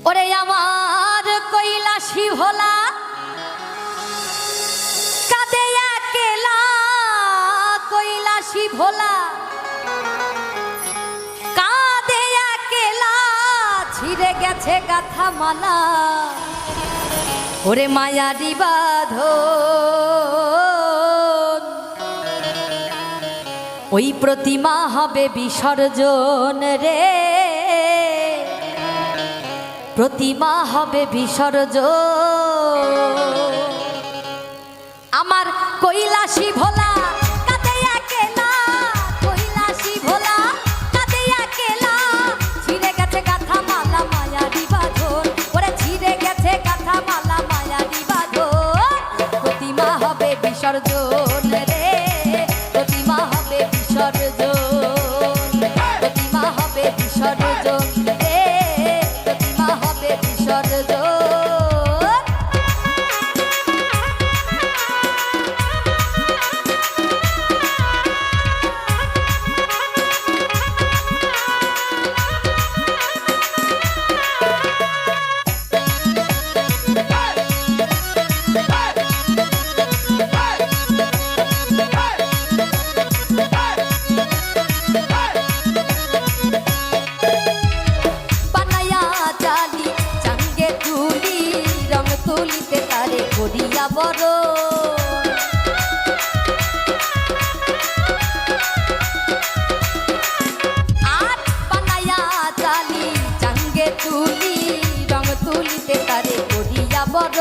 ওরে আমার কৈলাসী ভোলা কাঁদে একলা, কৈলাসী ভোলা কাঁদে একলা, ছিঁড়ে গেছে গাথা মালা। ওরে মায়ারি বাঁধন, ওই প্রতিমা হবে বিসর্জন রে, প্রতিমা হবে বিসর্জন। আমার কৈলাসী ভোলা কাঁদে একলা, কৈলাসী ভোলা কাঁদে একলা, ছিঁড়ে গেছে গাথা মালা মায়ারি বাঁধন। ওরে ছিঁড়ে গেছে গাথা মালা মায়ারি বাঁধন, প্রতিমা হবে বিসর্জন রে, প্রতিমা হবে বিসর্জন, প্রতিমা হবে বিসর্জন রে, প্রতিমা হবে বিসর্জন। করিয়া বড় আট বানায়া জালি চাঙ্গে তুলি, রং তুলিতে তারে করিয়া বড়।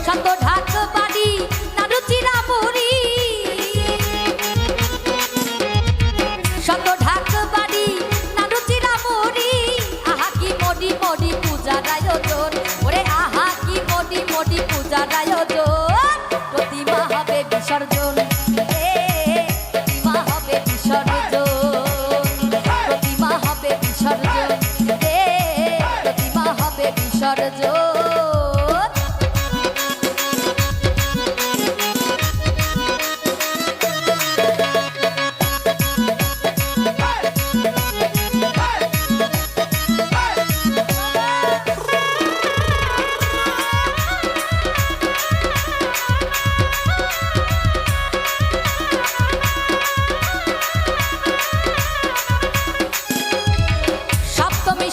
শত ঢাক বাড়ি নারুচিরা মুড়ি, শত ঢাক বাড়ি নারুচিরা মুড়ি, আহা কি মরি মরি পূজার আয়োজন। ওরে আহা কি মরি মরি পূজার আয়োজন, প্রতিমা হবে বিসর্জন রে, প্রতিমা হবে বিসর্জন, প্রতিমা হবে বিসর্জন রে, প্রতিমা হবে বিসর্জন।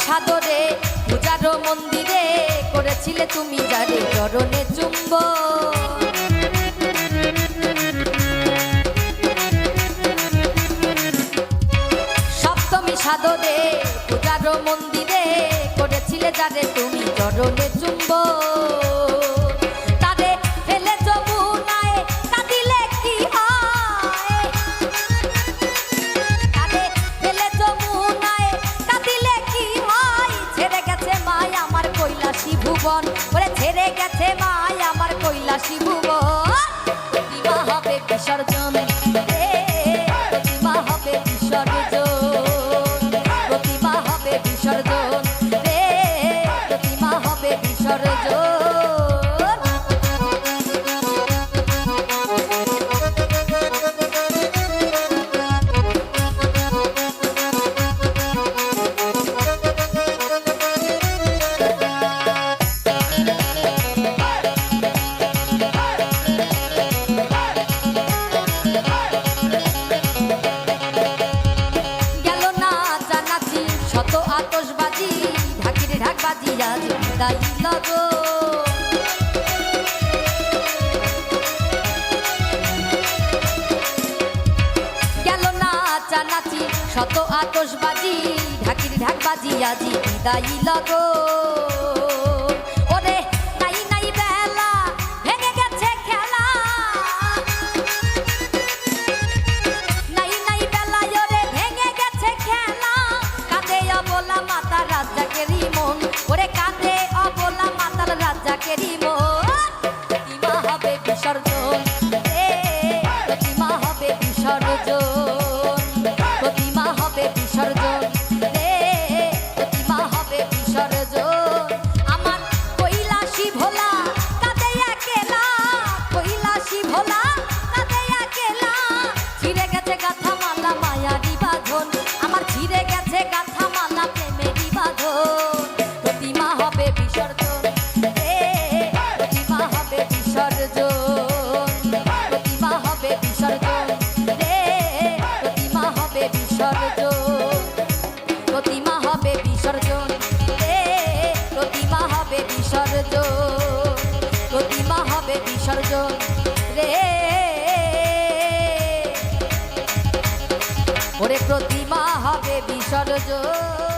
সাদরে পূজার মন্দিরে করেছিলে তুমি যারে চরণে চুম্ব। সপ্তমী সাদরে পূজার মন্দিরে করেছিলে যারে তুমি চরণে চুম্ব। তারে ফেলে যমুনায় কাঁদিলে কি হয়, তারে ফেলে যমুনায় কাঁদিলে কি হয়, ছেড়ে গেছে মায় আমার কৈলাসী ভুবন। ওরে ছেড়ে গেছে মায় আমার কৈলাসী ভুবন, প্রতিমা হবে বিসর্জন রে, প্রতিমা হবে বিসর্জন, প্রতিমা হবে বিসর্জন রে, প্রতিমা হবে বিসর্জন। আতশবাজি ঢাকির ঢাকবাজি আজ বিদায় লগো। গেল না চানাচি শত আতশবাজি ঢাকির ঢাকবাজি আজ বিদায় লগো। ওরে নাই নাই বেলা ভেঙে গেছে খেলা, নাই নাই বেলা ওরে ভেঙে গেছে খেলা, কাঁদে অবলা মাতা রাজ্জাকেরই মন। ওরে কাঁদে অবলা মাতাল রাজ্জাকেরই মন, প্রতিমা হবে বিসর্জন রে, প্রতিমা হবে বিসর্জন, প্রতিমা হবে বিসর্জন রে, প্রতিমা হবে বিসর্জন। হবে বিসর্জন রে, প্রতিমা হবে বিসর্জন, প্রতিমা হবে বিসর্জন রে, প্রতিমা হবে বিসর্জন, প্রতিমা হবে বিসর্জন রে, প্রতিমা হবে বিসর্জন, প্রতিমা হবে বিসর্জন রে, ওরে প্রতিমা হবে বিসর্জন।